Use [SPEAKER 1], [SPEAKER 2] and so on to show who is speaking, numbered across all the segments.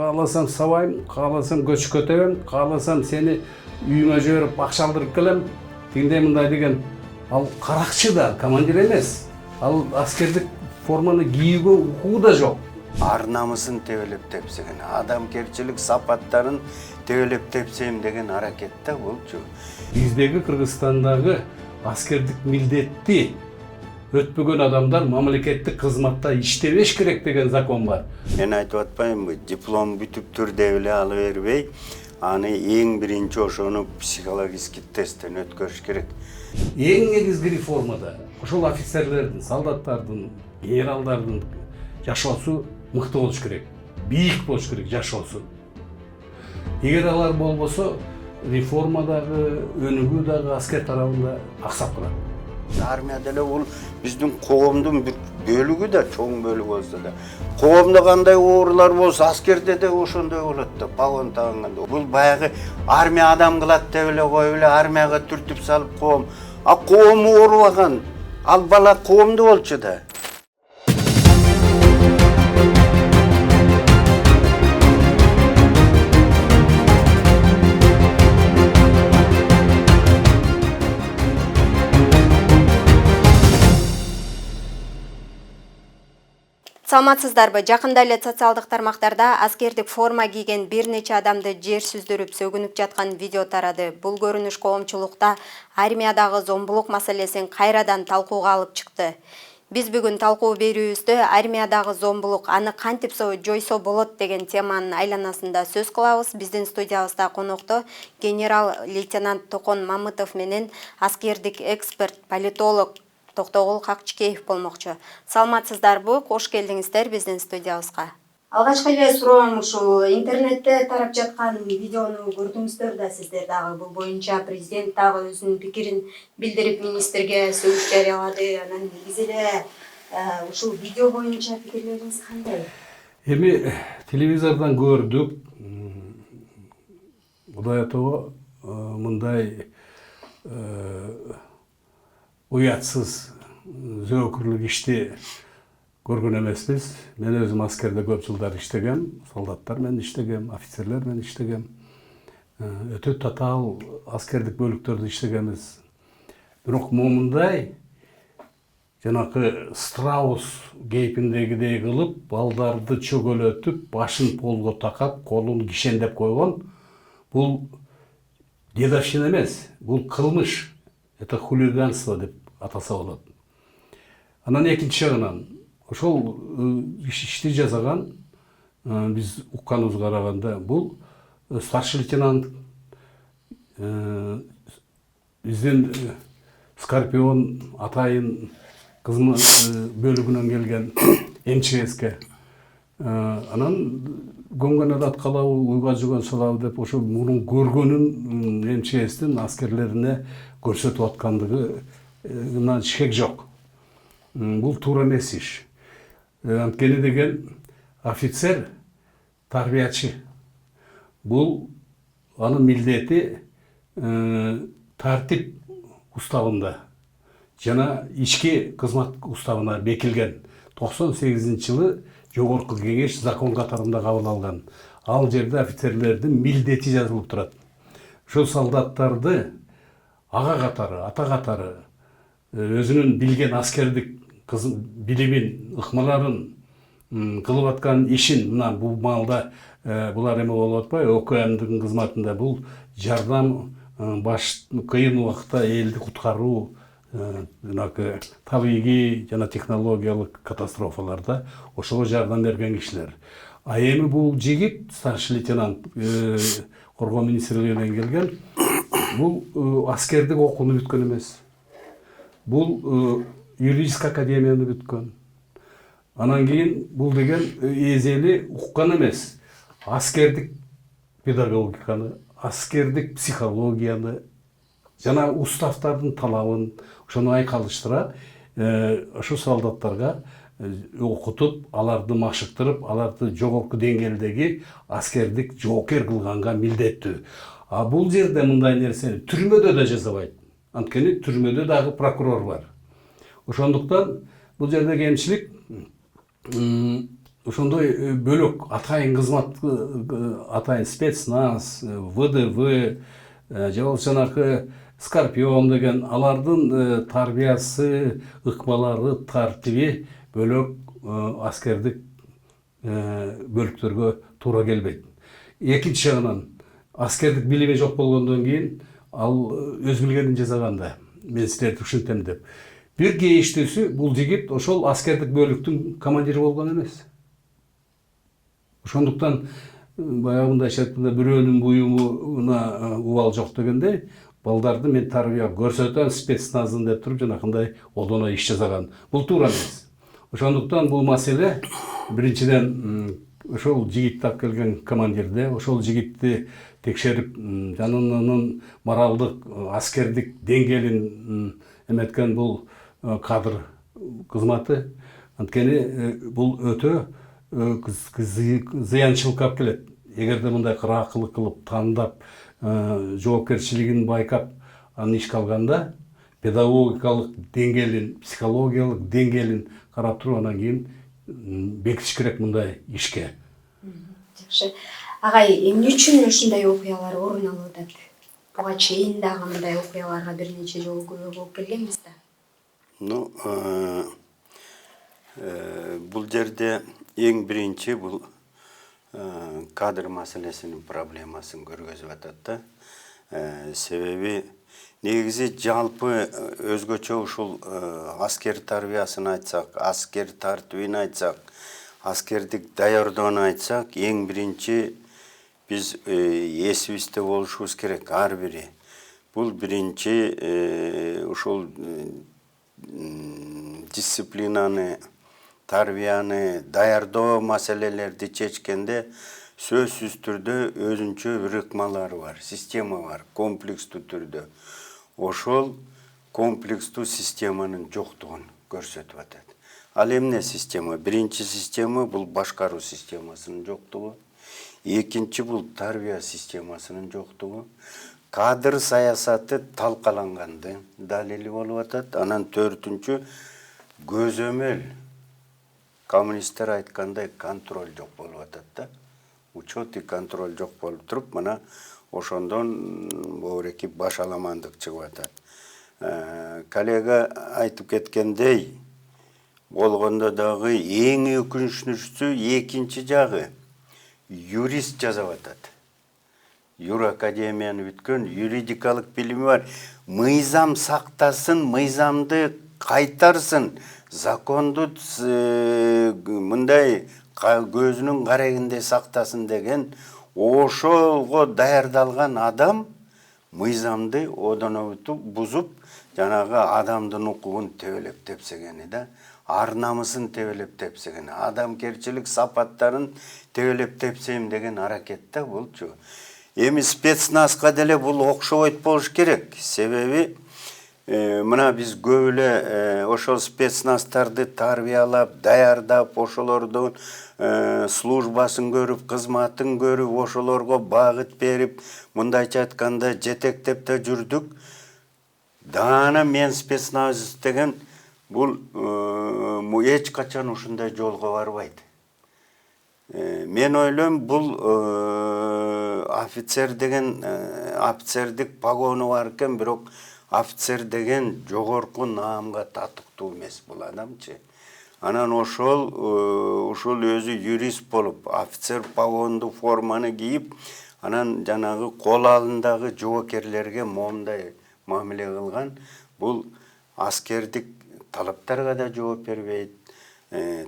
[SPEAKER 1] кааласам сабайм, кааласам көчүп көтөбөм, кааласам сени үйүңө жиберип акча алдырып келем. Тигиндей мындай деген ал каракчы да, командир эмес. Ал аскердик форманы кийүүгө укугу да жок.
[SPEAKER 2] Ар намысын тебелеп тепсеген, адамгерчилик сапаттарын тебелеп тепсем деген аракетте болчу.
[SPEAKER 1] Биздеги Кыргызстандагы аскердик милдетти өтпөгөн адамдар мамлекеттик кызматта иштебеш керек деген закон бар.
[SPEAKER 2] Мен айтып атпаймынбы, диплом бүтүптүр деп эле ала бербей, аны эң биринчи ошону психологический тесттен өткөрүш керек.
[SPEAKER 1] Эң негизги реформада ошол офицерлердин, солдаттардын, генералдардын жашоосу мыкты болуш керек, бийик болуш керек жашоосу. Эгер алар болбосо, реформадагы, өнүгүү дагы аскер тарабында аксап калат.
[SPEAKER 2] Армия деле бул биздин коомдун бир бөлүгү да, чоң бөлүгү болсо да. Коомдо кандай оорулар болсо, аскерде да ошондой болот да, погон тагынганда. Бул баягы армия адам кылат деп эле коюп эле армияга түртүп салып коом. А коом оорубаган, ал бала коомдо болчу да.
[SPEAKER 3] Саламатсыздарбы? Жакында эле социалдык тармактарда аскердик форма кийген бир нече адамды жер сүздүрүп сөгүнүп жаткан видео тарады. Бул көрүнүш коомчулукта армиядагы зомбулук маселесин кайрадан талкууга алып чыкты. Биз бүгүн талкуу берүүбүздө армиядагы зомбулук аны кантип жойсо болот деген теманын айланасында сөз кылабыз. Биздин студиябызда конокто генерал-лейтенант Токон Мамытов менен аскердик эксперт, политолог Токтогул Какчыкеев болмокчу. Саламатсыздарбы? Кош келдиңиздер биздин студиябызга. Алгачкы эле суроом ушул интернетте тарап жаткан видеону көрдүңүздөр да сиздер дагы. Бул боюнча президент дагы өзүнүн пикирин билдирип министрге сөгүш жарыялады. Анан негизи эле ушул видео боюнча пикирлериңиз кандай?
[SPEAKER 1] Эми телевизордон көрдүк. Кудай атоо мындай уятсыз зөөкүрлүк ишти көргөн эмеспиз. Мен өзүм аскерде көп жылдар иштегем, солдаттар менен иштегем, офицерлер менен иштегем. Өтө татаал аскердик бөлүктөрдө иштегенбиз. Бирок момундай жанакы страус кейпиндегидей кылып, балдарды чөгөлөтүп, башын полго такап, колун кишендеп койгон, бул дедовщина эмес, бул кылмыш. Это хулиганство деп атаса болот. Анан экинчи жагынан ошол ишти жасаган биз укканыбызга караганда бул старший лейтенант биздин Скорпион атайын бөлүгүнөн келген МЧСке. Анан көңгөн адат калабы, уйга жүгөн салабы деп ошо мунун көргөнүн МЧСтин аскерлерине көрсөтүп аткандыгынан шек жок. Бул туура эмес иш. Анткени деген офицер тарбиячы. Бул анын милдети тартип уставында жана ички кызмат уставына бекилген. 98-жылы Жогорку кеңеш закон катарында кабыл алган. Ал жерде офицерлердин милдети жазылып турат. Ошол солдаттарды ага катары, ата катары өзүнүн билген аскердик билимин, ыкмаларын кылып аткан ишин, мына бул маалда булар эме болуп атпайбы, ОКМдын кызматында бул жардам кыйын убакытта элди куткаруу, жанакы табигый жана технологиялык катастрофаларда ошого жардам берген кишилер. А эми бул жигит, старший лейтенант, коргоо министрлигинен келген, бул аскердик окууну бүткөн эмес. Бул юридический академияны бүткөн. Анан кийин бул деген эзели уккан эмес. Аскердик педагогиканы, аскердик психологияны жана уставдардын талабын ошону айкалыштыра, ошо солдаттарга окутуп, аларды машыктырып, аларды жогорку деңгээлдеги аскердик жоокер кылганга милдеттүү. А бул жерде мындай нерсени түрмөдө да жасабайт. Анткени түрмөдө дагы прокурор бар. Ошондуктан бул жерде кемчилик ошондой бөлөк атайын кызмат, атайын спецназ, ВДВ, же болбосо жанакы Скорпион деген алардын тарбиясы, ыкмалары, тартиби бөлөк аскердик бөлүктөргө туура келбейт. Экинчи жагынан аскердик билими жок болгондон кийин ал өз билгенин жасаганда мен силерди ушинтем деп. Бир кейиштүүсү бул жигит ошол аскердик бөлүктүн командири болгон эмес. Ошондуктан баягындайча айтканда бирөөнүн буюмуна убал жок дегендей, балдарды мен тарбия көрсөтөм спецназдын деп туруп жанакындай одоно иш жасаган. Бул туура эмес. Ошондуктан бул маселе биринчиден ошол жигитти алып келген командирде, ошол жигитти текшерип, жанынын моралдык, аскердик деңгээлин эметкен бул кадр кызматы. Анткени бул өтө зыянчылыкка алып келет. Эгерде мындай кыраакылык кылып, тандап, жоопкерчилигин байкап, аны ишке алганда, педагогикалык деңгээлин, психологиялык деңгээлин карап туруп, анан кийин бекитиш керек мындай ишке.
[SPEAKER 3] Жакшы. Агай, эмне үчүн ушундай окуялар орун алып атат? Буга чейин дагы мындай окуяларга бир нече жолу күбө болуп келгенбиз да.
[SPEAKER 2] Бул жерде эң биринчи бул кадр маселесинин проблемасын көргөзүп атат да. Себеби негизи жалпы өзгөчө ушул аскер тарбиясын айтсак, аскер тартибин айтсак, аскердик даярдоону айтсак, эң биринчи биз эсибизде болушубуз керек ар бири. Бул биринчи ушул дисциплинаны, тарбияны, даярдоо маселелерди чечкенде сөзсүз түрдө өзүнчө бир ыкмалары бар, система бар, комплекстүү түрдө. Ошол комплекстүү системанын жоктугун көрсөтүп атат. Ал эмне система? Биринчи система бул башкаруу системасынын жоктугу. Экинчи бул тарбия системасынын жоктугу. Кадр саясаты талкалангандын далили болуп атат. Анан төртүнчү көзөмөл, коммунисттер айткандай контроль жок болуп атат да. Учет и контроль жок болуп туруп, мына ошондон бобуреки башаламандык чыгып атат. Коллега айтып кеткендей, болгондо дагы эң өкүнүчтүүсү экинчи жагы юрист жазып атат. Юракадемияны бүткөн, юридикалык билими бар. Мыйзам сактасын, мыйзамды кайтарсын, законду мындай көзүнүн карегинде сактасын деген ошого даярдалган адам мыйзамды одоно бузуп, жанагы адамдын укугун тебелеп тепсегени да, ар намысын тебелеп тепсегени, адамгерчилик сапаттарын тебелеп тепсейм деген аракетте болчу. Эми спецназга деле бул окшобойт болуш керек. Себеби мына биз көп эле ошол спецназтарды тарбиялап, даярдап, ошолордун службасын көрүп, кызматын көрүп, ошолорго багыт берип, мындайча айтканда жетектеп да жүрдүк. Дана мен спецназ деген бул эч качан ушундай жолго барбайт. Мен ойлойм, бул офицер деген офицердик погону бар экен, бирок офицер деген жогорку наамга татыктуу эмес бул адамчы. Анан ушул өзү юрист болуп, офицер погонду форманы кийип, анан жанагы кол алдындагы жоокерлерге момундай мамиле кылган. Бул аскердик талаптарга да жооп бербейт,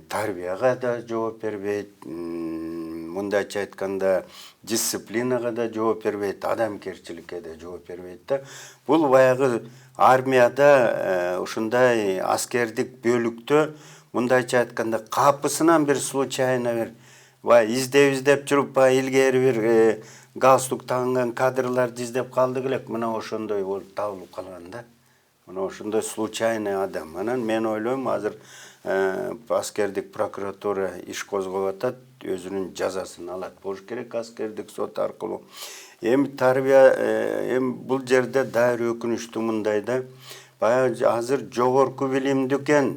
[SPEAKER 2] тарбияга да жооп бербейт, мындайча айтканда дисциплинага да жооп бербейт, адамгерчиликке да жооп бербейт да. Бул баягы армияда ушундай аскердик бөлүктө мындайча айтканда капысынан бир случайно бир издеп жүрүп, илгери бир галстук тагынган кадрларды издеп калдык элек, мына ошондой болуп табылып калган да. Мына ошондой случайный адам. Анан мен ойлойм, азыр аскердик прокуратура иш козгоп атат, өзүнүн жазасын алат болуш керек аскердик сот аркылуу. Эми тарбия, бул жерде дайыр өкүнүчтүү мындай да, баягы азыр жогорку билимдүү экен,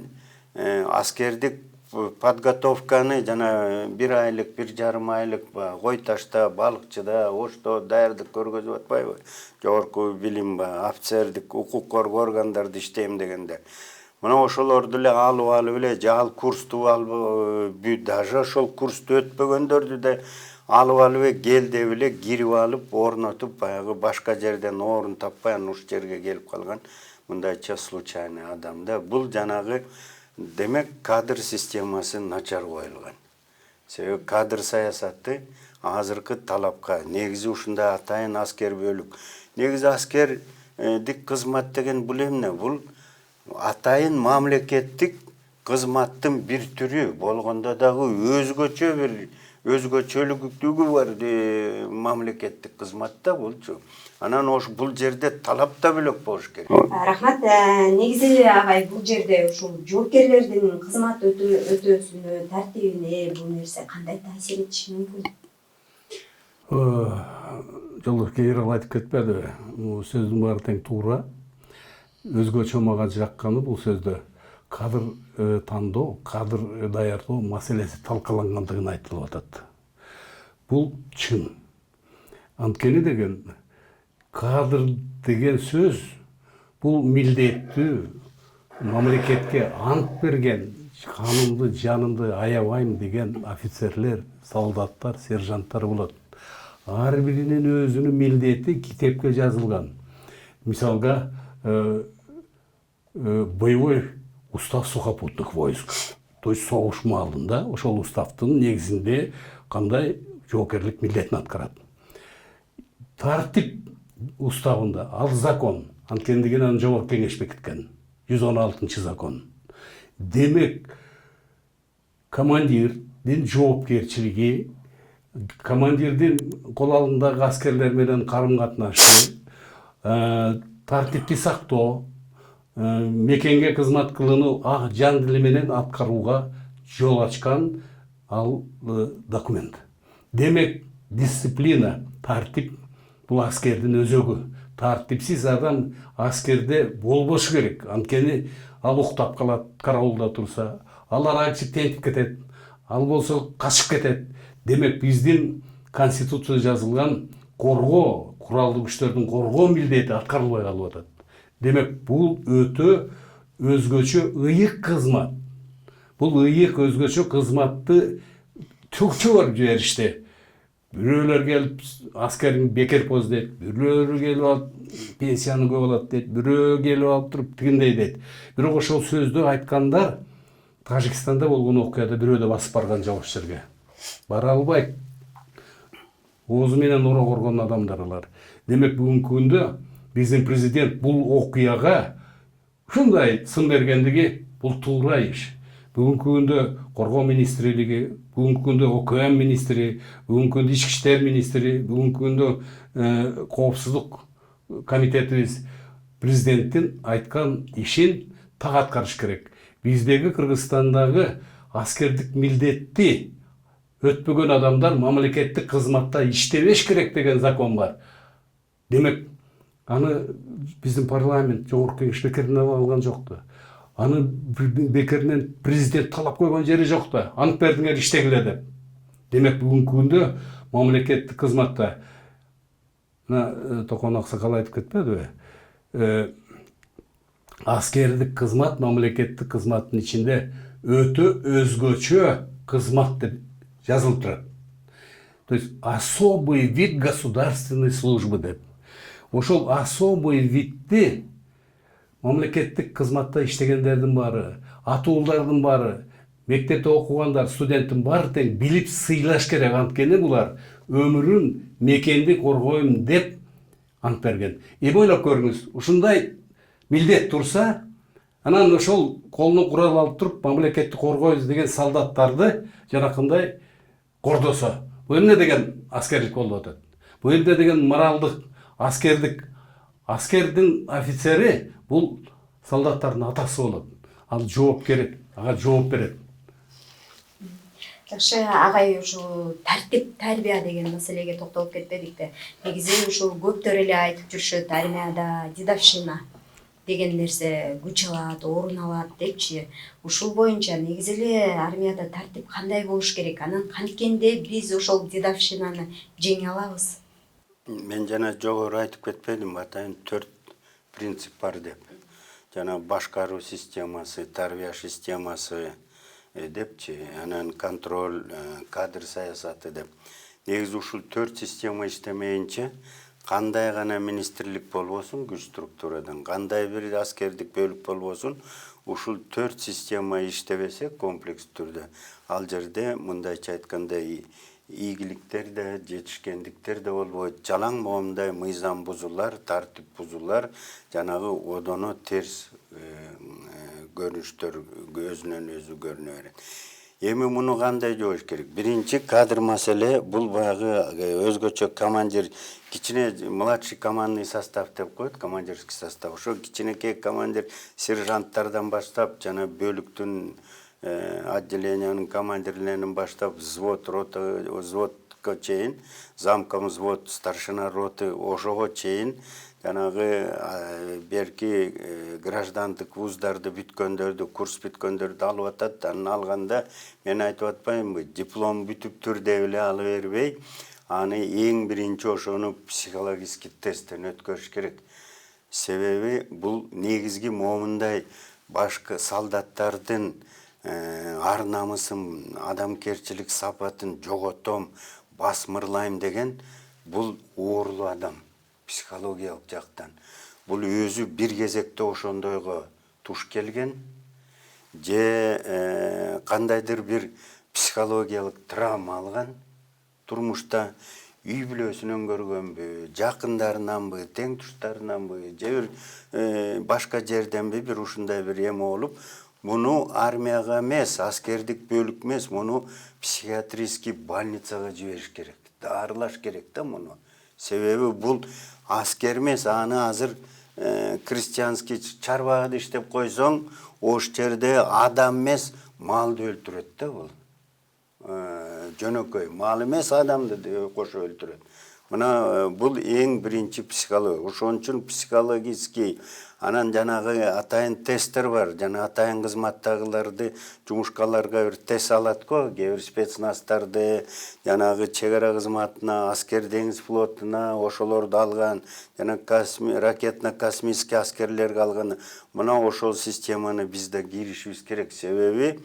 [SPEAKER 2] аскердик подготовканы жана 1 айлык, 1,5 айлык кой ташта, балыкчыда, ошто даярдык көргөзүп атпайбы? Жогорку билим, офицердик, укук коргоо органдарда иштейм дегенде. Мына ошолорду эле алып эле жаал курсту алып, даже ошол курсту өтпөгөндөрдү да алып кел деп эле кирип алып, орнотуп, баягы башка жерден орун таппай анан ушул жерге келип калган мындайча случайный адам да. Бул жанагы демек кадр системасы начар коюлган. Себеби кадр саясаты азыркы талапка негизи ушундай атайын аскер бөлүк. Негизи аскердик кызмат деген бул эмне? Бул атайын мамлекеттик кызматтын бир түрү болгондо дагы өзгөчөлүгү бар мамлекеттик кызматта булчу. Анан бул жерде талап да бөлөк болуш керек.
[SPEAKER 3] Рахмат. Негизи агай бул жерде ушул жоопкерлердин кызмат өтөөсүнө, тартибине бул нерсе кандай таасир этиши мүмкүн?
[SPEAKER 1] Жолдош Кейрал айтып кетпеди. Бул сөздүн баары тең туура. Өзгөчө мага жакканы бул сөздө кадр тандоо, кадр даярдоо маселеси талкалангандыгын айтылып атат. Бул чын. Анткени деген кадр деген сөз бул милдеттүү мамлекетке ант берген, канымды, жанымды аябайм деген офицерлер, солдаттар, сержанттар болот. Ар биринин өзүнүн милдети китепке жазылган. Мисалга боевой устав сухопутных войск. То есть согуш маалында ошол уставдын негизинде кандай жоокерлик милдетин аткарат. Тартип уставында ал закон, анткени анын жогорку кеңеш бекиткен. 116 закон. Демек командирдин жоопкерчилиги, командирдин кол алдындагы аскерлер менен карым-катнашы, тартипти сактоо, мекенге кызмат кылууну ак жан дили менен аткарууга жол ачкан ал документ. Демек дисциплина, тартип бул аскердин өзөгү. Тартипсиз адам аскерде болбошу керек. Анткени ал уктап калат, караулда турса, ал аракчы тентип кетет, ал болсо качып кетет. Демек биздин конституцияда жазылган коргоо, куралдуу күчтөрдүн коргоо милдети аткарылбай калып атат. Демек бул өтө өзгөчө ыйык кызмат. Бул ыйык өзгөчө кызматты түкчө бар жиберишти. Бирөөлөр келип аскерин бекер поз дейт, бирөөлөр келип алып пенсияны көп алат дейт, бирөө келип алып туруп тигиндей дейт. Бирок ошол сөздү айткандар Тажикстанда болгон окуяда бирөө да басып барган жок ошол жерге. Бара албайт. Оозу менен ора коргон адамдар алар. Демек бүгүнкү күндө биздин президент бул окуяга ушундай сын бергендиги бул туура иш. Бүгүнкү күндө коргоо министрлиги, бүгүнкү күндө ОКМ министри, бүгүнкү күндө ички иштер министри, бүгүнкү күндө коопсуздук комитетибиз президенттин айткан ишин так аткарыш керек. Биздеги Кыргызстандагы аскердик милдетти өтпөгөн адамдар мамлекеттик кызматта иштебеш керек деген закон бар. Демек аны биздин парламент жогорку кеңеш бекеринен алган жок да. Аны бекеринен президент талап койгон жери жок да. Ант бердиңер иштегиле деп. Демек бүгүнкү күндө мамлекеттик кызматта Токон Аксакал айтып кетпедиби? Аскердик кызмат мамлекеттик кызматтын ичинде өтө өзгөчө кызмат деп жазылып турат. То есть особый вид государственной службы деп. Ошол особый видти мамлекеттик кызматта иштегендердин баары, атуулдардын баары, мектепте окугандар, студенттин баары тең билип сыйлаш керек. Анткени булар өмүрүн мекенди коргойм деп ант берген. Ойлоп көрүңүз, ушундай милдет турса, анан ошол колуна курал алып туруп мамлекетти коргойбуз деген солдаттарды жанакындай кордосо. Бул эмне деген аскерлик болуп атат? Бул эмне деген моралдык, аскердин офицери бул солдаттардын атасы болот. Ал жоопкер, ага жооп берет.
[SPEAKER 3] Жакшы, агай ушу тартип, тарбия деген маселеге токтолуп кетпедикпи? Негизи ушул көптөр эле айтып жүрүшөт, армияда дедовщина деген нерсе күч алат, орун алат депчи. Ушул боюнча негизи эле армияда тартип кандай болуш керек? Анан канткенде биз ошол дедовщинаны жеңе алабыз?
[SPEAKER 2] Мен жана жогору айтып кетпедимби, атайын 4 принцип бар деп. Жана башкаруу системасы, тарбия системасы депчи, анан контроль, кадр саясаты деп. Негизи ушул 4 система иштемейинче кандай гана министрлик болбосун күч структурадан, кандай бир аскердик бөлүк болбосун, ушул 4 система иштебесе комплекс түрдө, ал жерде мындайча айтканда ийгиликтер да, жетишкендиктер да болбойт. Жалаң моундай мыйзам бузулар, тартип бузулар, жанагы одоно терс көрүнүштөр өзүнөн өзү көрүнө берет. Эми муну кандай жоош керек? Биринчи кадр маселе, бул баягы өзгөчө командир, кичине младший командный состав деп коет, командирский состав. Ошо кичинекей командир сержанттардан баштап, жана бөлүктүн отделениянын командирлеринен баштап, взвод, рота, взводко чейин, замком взвод, старшина роты, ошого чейин, жанагы берки граждандык вуздарды бүткөндөрдү, курс бүткөндөрдү алып атат. Анын алганда мен айтып атпаймынбы, диплом бүтүптүр деп эле ала бербей, аны эң биринчи ошону психологический тесттен өткөрүш керек. Себеби бул негизги момундай башкы солдаттардын ар намысын, адамгерчилик сапатын жоготом, басмырлайм деген бул оорулуу адам. Психологиялык жактан. Бул өзү бир кезекте ошондойго туш келген, же кандайдыр бир психологиялык травма алган, турмушта үй бүлөсүнөн көргөнбү, жакындарынанбы, тең туштарынанбы, же бир башка жерденби бир ушундай бир эме болуп, муну армияга эмес, аскердик бөлүк эмес, муну психиатрический больницага жибериш керек, дарылаш керек да муну. Себеби бул аскер эмес, аны азыр крестьянский чарбагада иштеп койсоң, ош жерде адам эмес, малды өлтүрөт да бул. Жөнөкөй мал эмес, адамды кошо өлтүрөт. Мына бул эң биринчи психология. Ошон үчүн психологический, анан жанагы атайын тесттер бар. Жана атайын кызматтагыларды жумушкаларга бир тест алат го, кээ бир спецназтарды, жанагы чек ара кызматына, аскер деңиз флотуна ошолорду алган, жана ракетно-космический аскерлерге алган. Мына ошол системаны биз да киришибиз керек. Себеби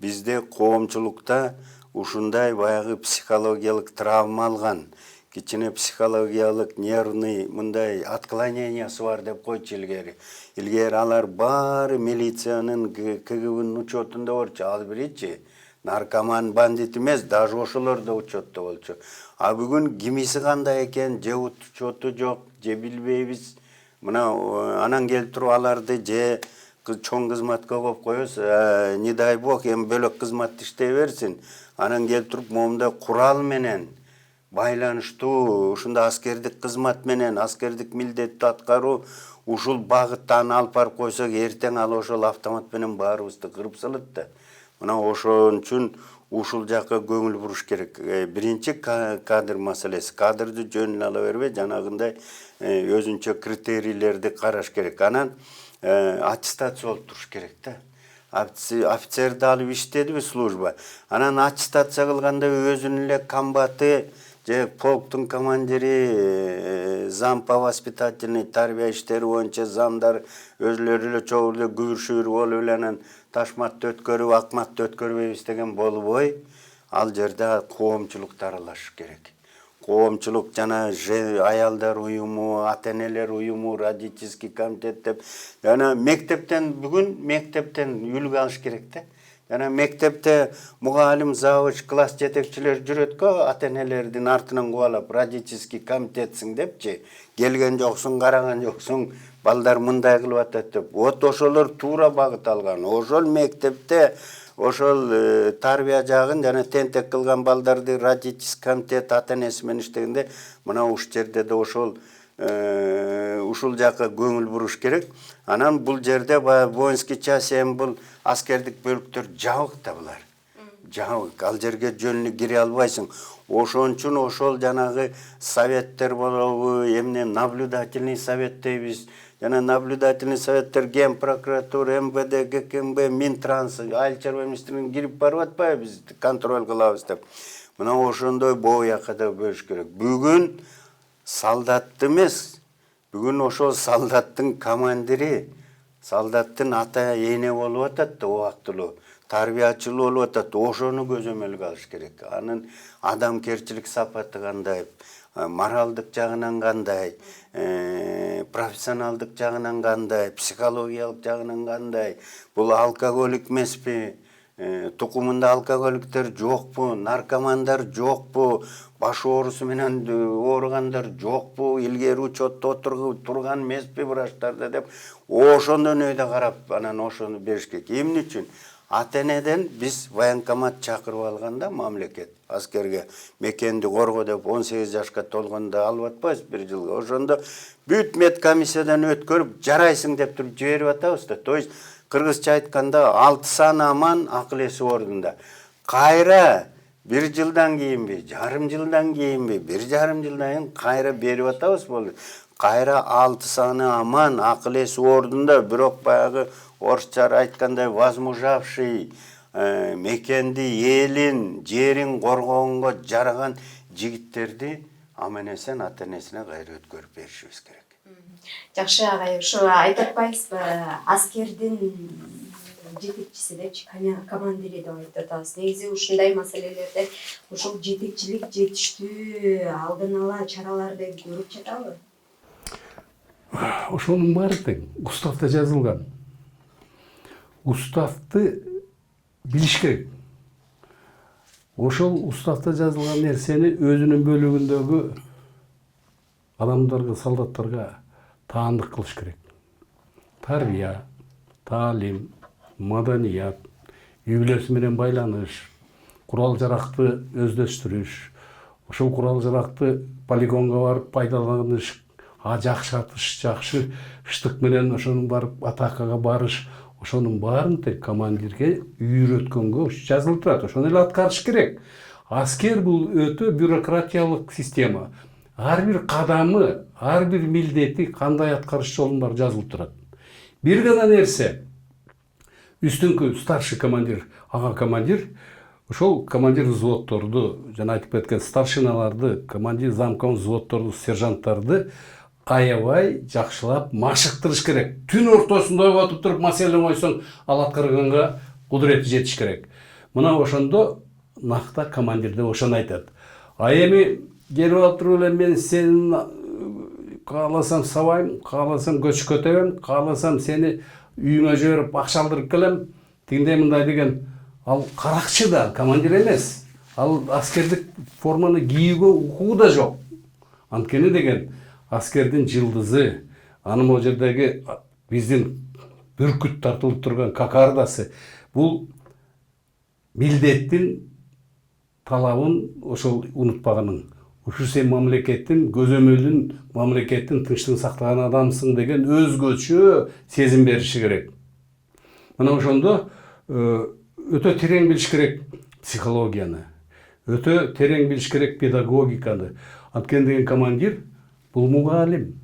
[SPEAKER 2] бизде коомчулукта ушундай баягы психологиялык травма алган, кичине психологиялык нервный мындай отклонениясы бар деп койчу илгери. Илгери алар баары милициянын, КГБнын учетунда болчу, ал биричи наркоман, бандит эмес, даже ошолор да учетто болчу. А бүгүн кимиси кандай экен, же учету жок, же билбейбиз. Мына анан келип туруп аларды же чоң кызматка коюп коебуз, не дай бог эми бөлөк кызматта иштей берсин. Анан келип туруп момундай курал менен байланыштуу ушунда аскердик кызмат менен, аскердик милдетти аткаруу ушул багытта аны алып барып койсок, эртең ал ошол автомат менен баарыбызды кырып салат да. Мына ошон үчүн ушул жакка көңүл буруш керек. Биринчи кадр маселеси. Кадрды жөнүнө ала бербей, жанагындай өзүнчө критерийлерди караш керек. Анан аттестация болуп туруш керек да. Офицерди алып иштедиби служба. Анан аттестация кылганда өзүнүн эле комбаты, же полктун командири, зам по воспитательный тарбия иштери боюнча замдар өзүлөрү эле чогуу эле күбүр-шүбүр болуп эле анан ташматты өткөрүп, акматты өткөрбөйбүз деген болбой, ал жерде коомчулук дарылаш керек. Коомчулук жана аялдар уюму, ата-энелер уюму, родительский комитет деп, жана мектептен бүгүн мектептен үлгү алыш керек да. Жана мектепте мугалим, завуч, класс жетекчилер жүрөт го, ата-энелердин артынан кубалап, родительский комитетсиң депчи, келген жоксуң, караган жоксуң, балдар мындай кылып атат деп. Вот ошолор туура багыт алган. Ошол мектепте ошол тарбия жагын жана тентек кылган балдарды родительский комитет ата-энеси менен иштегенде, мына ушул жерде да ошол ушул жакка көңүл буруш керек. Анан бул жерде воинский часть эми бул аскердик бөлүктөр жабык да булар. Жабык, ал жерге жөнүнө кире албайсың. Ошон үчүн ошол жанагы советтер болобу, эмне наблюдательный совет дейбиз, жана наблюдательный советтер, ген прокуратура, МВД, ГКМБ, Минтранс, айыл чарба министрлигине кирип барып атпайбы биз контроль кылабыз деп. Мына ошондой боякада бөлүш керек. Бүгүн солдатты эмес, бүгүн ошол солдаттын командири, солдаттын ата эне болуп атат да убактылуу, тарбиячылуу болуп атат. Ошону көзөмөлгө алыш керек. Анын адамгерчилик сапаты кандай, моралдык жагынан кандай, профессионалдык жагынан кандай, психологиялык жагынан кандай, бул алкоголик эмеспи, тукумунда алкоголиктер жокпу, наркомандар жокпу, баш оорусу менен ооругандар жокпу, илгери учетто турган эмеспи врачтарда деп ошондон өйдө карап анан ошону бериш керек. Эмне үчүн? Ата-энеден биз военкомат чакырып алганда мамлекет аскерге мекенди корго деп 18 жашка толгондо алып атпайбыз бир жылга. Ошондо бүт медкомиссиядан өткөрүп жарайсың деп туруп жиберип атабыз да. То есть кыргызча айтканда 6 саны аман, акыл эси ордунда. Кайра bir жылдан кийинби, жарым жылдан кийинби, 1,5 жылдан кийин кайра берип атабыз болду. Кайра 6 саны аман, акыл эси ордунда, бирок баягы орусча айткандай возмужавший, мекенди, элин, жерин коргогонго жараган жигиттерди аман-эсен ата-энесине кайра өткөрүп беришибиз керек.
[SPEAKER 3] Жакшы агай, ошо айтып атпайсызбы, аскердин жетекчиси депчи, командири деп айтып атабыз. Негизи ушундай маселелерде ошол жетекчилик жетиштүү алдын ала чараларды көрүп жатабы?
[SPEAKER 1] Ошонун баары тең уставда жазылган. Уставды билиш керек. Ошол уставда жазылган нерсени өзүнүн бөлүгүндөгү адамдарга, солдаттарга таандык кылыш керек. Тарбия, таалим, маданият, үй-бүлөсү менен байланыш, курал жаракты өздөштүрүш, ошол курал жаракты полигонго барып пайдаланыш, жакшы атыш, жакшы ыштык менен ошонун барып атакага барыш, ошонун баарын тек командирге үйрөткөнгө жазылып турат. Ошону эле аткарыш керек. Аскер бул өтө бюрократиялык система. Ар бир кадамы, ар бир милдети кандай аткарыш жолун бар жазылып турат. Бир гана нерсе, үстүнкү старший командир, ага командир, ошол командир взводдорду, жана айтып кеткен старшиналарды, командир замком взводдорду, сержанттарды аябай жакшылап машыктырыш керек. Түн ортосунда отуруп туруп маселени койсоң, ал аткарганга кудурети жетиш керек. Мына ошондо накта командирде ошону айтат. А эми келип алып туруп эле мен сени кааласам сабайм, кааласам көчкөтөбөм, кааласам сени үйүңө жиберип акча алдырып келем, тигиндей мындай деген. Ал каракчы да, командир эмес. Ал аскердик форманы кийүүгө укугу да жок. Анткени деген аскердин жылдызы, анын могу жердеги биздин бүркүт тартылып турган кокардасы, бул милдеттин талабын ошол унутпаганың. Ушу сен мамлекеттин, көзөмөлдүн, мамлекеттин тынчтыгын сактаган адамсың деген өзгөчө сезим бериши керек. Мына ошондо өтө терең билиш керек психологияны, өтө терең билиш керек педагогиканы. Анткени деген командир бул мугалим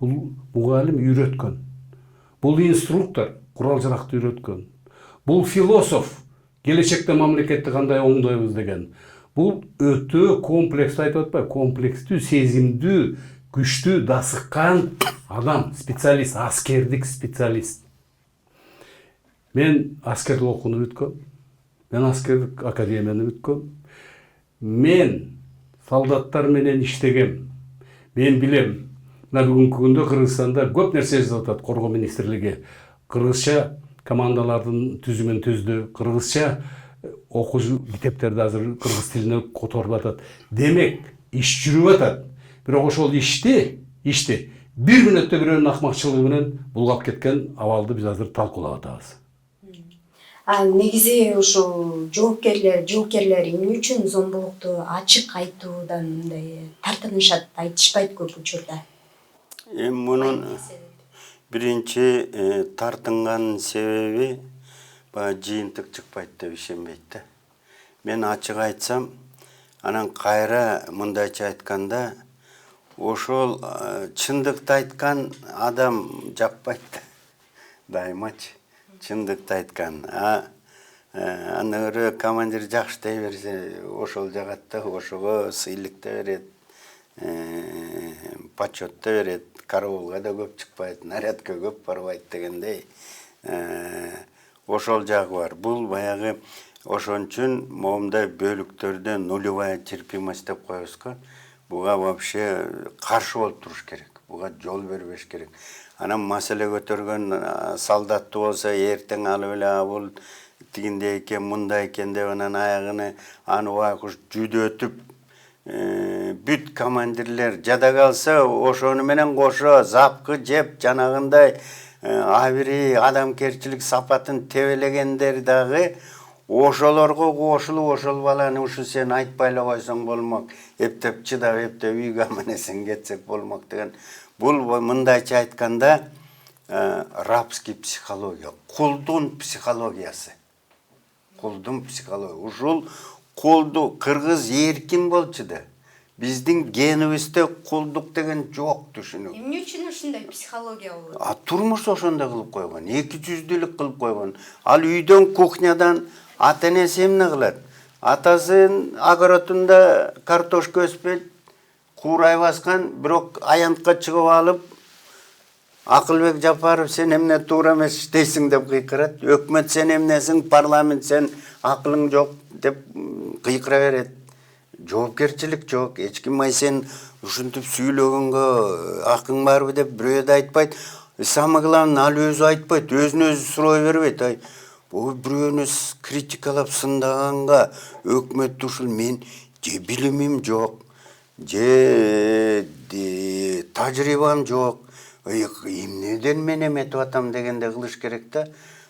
[SPEAKER 1] үйрөткөн. Бул инструктор курал жаракты үйрөткөн. Бул философ келечекте мамлекетти кандай оңдойбуз деген. Бул өтө комплекстүү, айтып атпайбы, комплекстүү, сезимдүү, күчтүү, дасыккан адам, специалист, аскердик специалист. Мен аскердик окууну бүткөм. Мен аскердик академияны бүткөм. Мен солдаттар менен иштегем. Мен билем. Мына бүгүнкү күндө Кыргызстанда көп нерсе жасап атат Коргоо министрлиги. Кыргызча командалардын түзүмүн түздү. Кыргызча окуучу китептерди азыр кыргыз тилине которуп атат. Демек, иш жүрүп атат. Бирок ошол ишти бир мүнөттө бирөөнүн акмакчылыгы менен булгап кеткен абалды биз азыр талкуулап атабыз.
[SPEAKER 3] Негизи ошол жоокерлер эмне үчүн зомбулукту ачык айтуудан мындай тартынышат, айтышпайт көп учурда?
[SPEAKER 2] Мунун биринчи тартынган себеби жыйынтык чыкпайт деп ишенбейт да. Мен ачык айтсам, анан кайра мындайча айтканда, ошол чындыкты айткан адам жакпайт да. Дайымачы чындыкты айткан. Аны ыры командир жакшытай берсе, ошол жагат да, ошого сыйлык да берет, почет да берет, караулга да көп чыкпайт, нарядка көп барбайт дегендей. Ошол жагы бар. Бул баягы ошон үчүн моундай бөлүктөрдө нулевая терпимость деп коебузго. Буга вообще каршы болуп туруш керек. Буга жол бербеш керек. Анан маселе көтөргөн солдатты болсо эртең алып эле бул тигиндей экен, мындай экен деп анан аягыны аны байкуш жүдөтүп бүт командирлер жада калса ошону менен кошо запкы жеп жанагындай абири адамгерчилик сапатын тебелегендер дагы ошолорго кошулуп ошол баланы ушу сен айтпай эле койсоң болмок, эптеп чыдап эптеп үйгө аман-эсен кетсек болмок деген. Бул мындайча айтканда рабский психология, кулдун психологиясы. Кулдун психология. Ушул кулду кыргыз эркин болчу да. Биздин генибизде кулдук деген жок түшүнүк.
[SPEAKER 3] Эмне үчүн ушундай психология болот?
[SPEAKER 2] Турмуш ошондой кылып койгон, 200-дүүлүк кылып койгон. Ал үйдөн кухнядан ата-энеси эмне кылат? Атасын огородунда картошка өспөйт, куурай баскан, бирок аянтка чыгып алып, Акылбек Жапаров сен эмне туура эмес иштейсиң деп кыйкырат. Өкмөт сен эмнесиң, парламент сен акылың жок деп кыйкыра берет. Жоопкерчилик жок. Эч ким сен ушинтип сүйлөгөнгө акың барбы деп бирөө да айтпайт. Самое главное, ал өзү айтпайт, өзүнө өзү сурой бербейт. Бул бирөөнү критикалап сындаганга өкмөт ушул мен же билимим жок, же тажрыйбам жок. Эмнеден мен эметип атам дегенде кылыш керек да.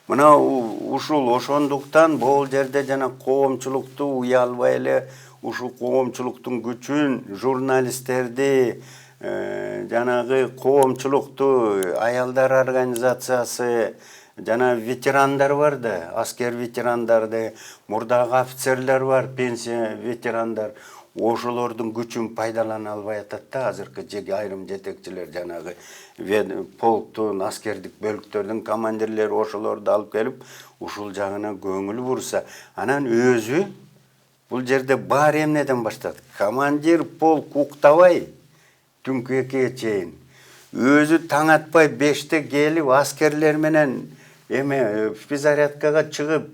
[SPEAKER 2] Мына ушул ошондуктан бул жерде жана коомчулукту уялбай эле ушул коомчулуктун күчүн журналисттерди жанагы коомчулукту аялдар организациясы жана ветерандар бар да, аскер ветерандарды, мурдагы офицерлер бар, пенсия ветерандар. Ошолордун күчүн пайдалана албай атат да азыркы айрым жетекчилер жанагы полктун, аскердик бөлүктөрдүн командирлери ошолорду алып келип, ушул жагына көңүл бурса, анан өзү бул жерде баары эмнеден башталат? Командир полк уктабай түнкү 2-ге чейин өзү таң атпай 5-те келип аскерлер менен физзарядкага чыгып,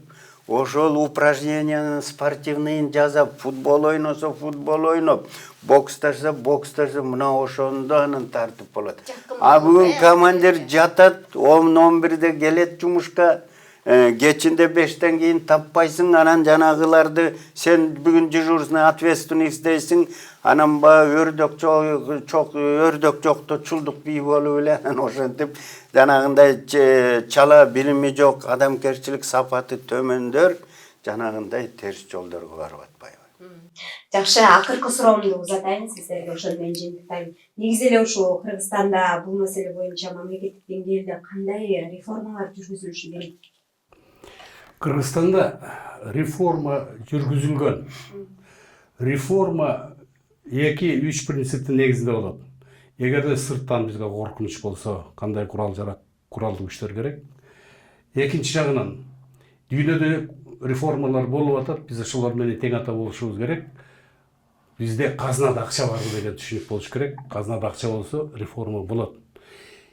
[SPEAKER 2] ошол упражнениянын спортивныйын жасап, футбол ойносо футбол ойноп, боксташса боксташса, мына ошондо анын тартып болот. Бүгүн командир жатат, 10-11-де келет жумушка, кечинде 5-тен кийин таппайсың, анан жанагыларды сен бүгүн дежурный ответственный издейсиң, анан өрдөк жокто чулдук бий болуп эле анан ошентип жанагындай чала билими жок, адамгерчилик сапаты төмөндөр жанагындай терс жолдорго барып атпайбы.
[SPEAKER 3] Жакшы, акыркы суроомду узатайын сиздерге, ошону менен жыйынтыктайын. Негизи эле ушул Кыргызстанда бул маселе боюнча мамлекеттик деңгээлде кандай реформалар жүргүзүлүшү керек?
[SPEAKER 1] Кыргызстанда реформа жүргүзүлгөн. Реформа 2-3 принциптин негизинде болот. Эгерде сырттан бизге коркунуч болсо, кандай куралдуу күчтөр керек? Экинчи жагынан, дүйнөдө реформалар болуп атат, биз ошолор менен тең ата болушубуз керек. Бизде казнада акча барбы деген түшүнүк болуш керек. Казнада акча болсо реформа болот.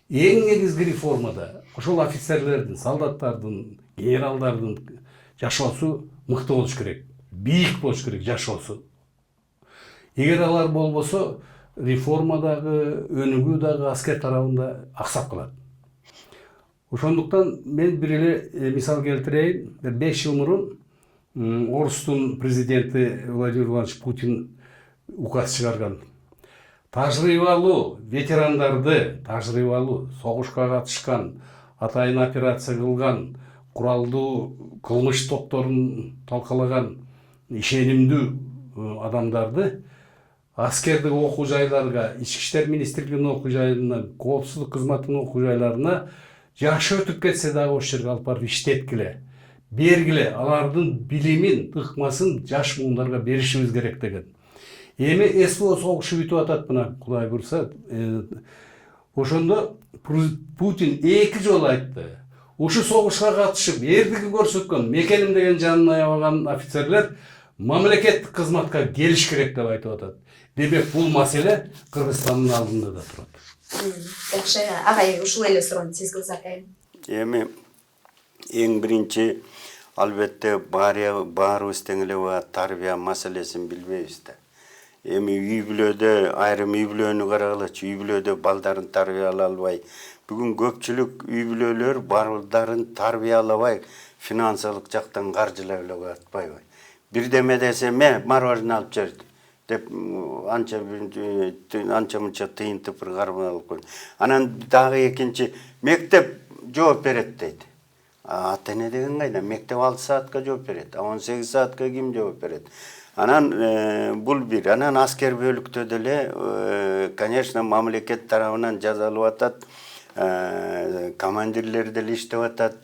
[SPEAKER 1] Эң негизги реформада ошол офицерлердин, солдаттардын, генералдардын жашоосу мыкты болуш керек. Бийик болуш керек жашоосу. Эгер алар болбосо, реформадагы, өнүгүү дагы аскер тарабында аксап калат. Ошондуктан мен бир эле мисал келтирейин. 5 жыл мурун Орустун президенти Владимир Владимирович Путин указ чыгарган. Тажрыйбалуу ветерандарды, тажрыйбалуу согушка катышкан, атайын операция кылган, куралдуу кылмыш топторун талкалаган ишенимдүү адамдарды аскердик окуу жайларга, Ички иштер министрлигинин окуу жайына, коопсуздук кызматынын окуу жайларына жашы өтүп кетсе дагы ошол жерге алып барып иштеткиле, бергиле, алардын билимин, ыкмасын жаш муундарга беришибиз керек деген. Эми СВО согушу бүтүп атат мына Кудай бурса. Ошондо Путин 2 жолу айтты. Ушу согушка катышып, эрдиги көрсөткөн, мекеним деген жанын аябаган офицерлер мамлекеттик кызматка келиш керек деп айтып атат. Демек бул маселе Кыргызстандын алдында да турат.
[SPEAKER 3] Жакшы, агай ушул эле суроону сизге узатайын.
[SPEAKER 2] Эми эң биринчи албетте баарыбыз тең эле тарбия маселесин билбейбиз да. Эми үй бүлөдө айрым үй бүлөнү карагылачы, үй бүлөдө балдарын тарбиялай албай, бүгүн көпчүлүк үй бүлөлөр балдарын тарбиялабай, финансылык жактан каржылай эле атпайбы. Бирдеме десе, мороженое алып жер деп анча мынча тыйынтып бир карман алып коюн. Анан дагы экинчи мектеп жооп берет дейт. Ата эне деген кайда? Мектеп 6 саатка жооп берет, 18 саатка ким жооп берет? Анан бул бир. Анан аскер бөлүктө деле, конечно, мамлекет тарабынан жазалып атат, командирлер деле иштеп атат,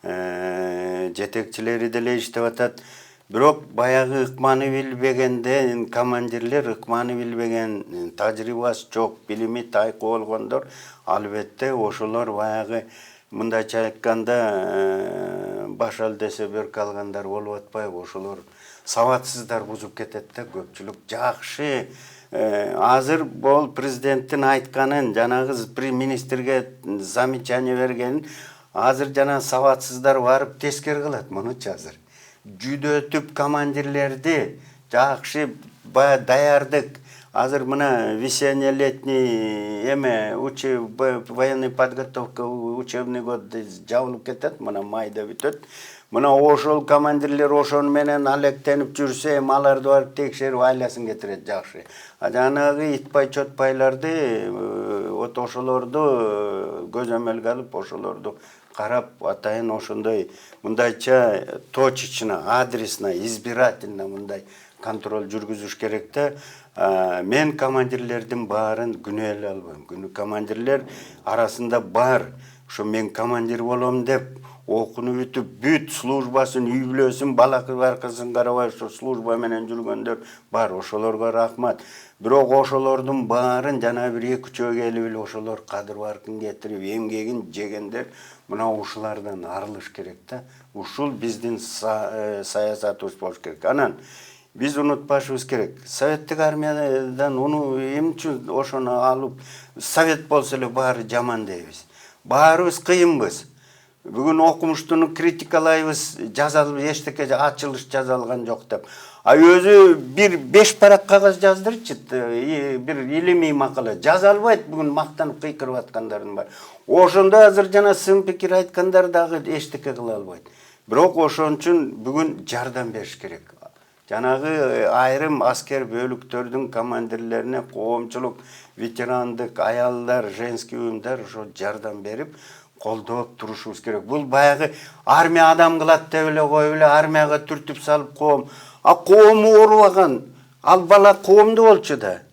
[SPEAKER 2] жетекчилери деле иштеп атат. Бирок баягы ыкманы билбегенден командирлер, ыкманы билбеген, тажрыйбасы жок, билими тайкы болгондор, албетте ошолор баягы мындайча айтканда башал десе бөрк алгандар болуп атпайбы? Ошолор сабатсыздар бузуп кетет да көпчүлүк. Жакшы, азыр бол президенттин айтканын, жанагы министрге замечание бергенин азыр жана сабатсыздар барып тескери кылат. Мунучу азыр жүдөтүп командирлерди жакшы даярдык. Азыр мына весенне-летний военный подготовка учебный год жабылып кетет, мына майда бүтөт. Мына ошол командирлер ошону менен алектенип жүрсө, аларды барып текшерип айласын кетирет жакшы. Жанагы итпай чотпайларды, ошолорду көзөмөлгө алып, ошолорду карап, атайын ошондой мындайча точечно, адресно, избирательно мындай контроль жүргүзүш керек да. Мен командирлердин баарын күнөөлөй албайм. Командирлер арасында бар, ошо мен командир болом деп, окуну бүтүп, бүт службасын, үй бүлөсүн, балакы-баркысын карабай, ошо служба менен жүргөндөр бар, ошолорго рахмат. Бирок ошолордун баарын жана бир 2-3 келип эле ошолор кадыр баркын кетирип, эмгегин жегендер, мына ушулардан арылыш керек да. Ушул биздин саясатыбыз болуш керек. Анан биз унутпашыбыз керек. Советтик армиядан эмне үчүн ошону алып, совет болсо эле баары жаман дейбиз. Баарыбыз кыйынбыз. Бүгүн окумуштууну критикалайбыз, жазалып эчтеке ачылыш жазалган жок деп. Өзү бир 5 парак кагаз жаздырчы, бир илимий макала жаза албайт, бүгүн мактанып кыйкырып аткандардын бар. Ошондо азыр жана сын пикир айткандар дагы эчтеке кыла албайт. Бирок ошон үчүн бүгүн жардам бериш керек. Жанагы айрым аскер бөлүктөрдүн командирлерине коомчулук, ветерандык, аялдар, женский уюмдар ошо жардам берип, колдоп турушубуз керек. Бул баягы армия адам кылат деп эле коюп эле армияга түртүп салып коом. Коому оорубаган, ал бала коомду болчу да.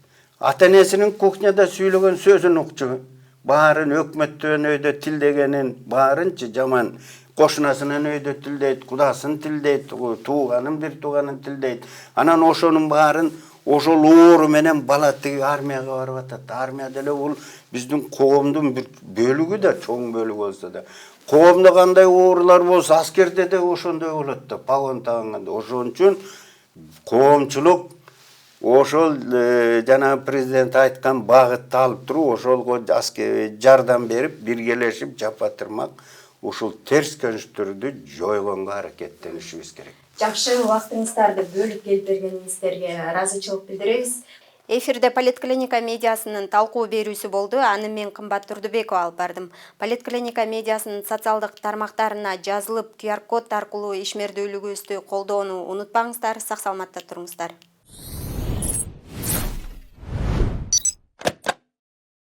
[SPEAKER 2] Ата-энесинин кухняда сүйлөгөн сөзүн укчу. Баарын өкмөттөн өйдө тилдегенин, баарынчы жаман. Кошунасынын өйдө тилдейт, кудасын тилдейт, тууганын бир тууганын тилдейт. Анан ошонун баарын ошол оору менен бала тиги армияга барып атат. Армия деле бул биздин коомдун бир бөлүгү да, чоң бөлүгү болсо да. Коомдо кандай оорулар болсо, аскерде де ошондой болот да, погон тагынганда. Ошон үчүн коомчулук ошол жана президент айткан багытты алып туруп, ошолго жардам берип, биргелешип, жапа-тырмак ушул терс көрүнүштөрдү жойгонго аракеттенишибиз керек.
[SPEAKER 3] Жакшы, убактыңыздарды бөлүп келип бергениңиздерге ыраазычылык билдиребиз. Эфирде Политклиника медиасынын талкуу берүүсү болду. Аны мен Кымбат Турдубекова алып бардым. Политклиника медиасынын социалдык тармактарына жазылып, QR-код аркылуу ишмердүүлүгүбүздү колдоону унутпаңыздар. Сак саламатта туруңуздар.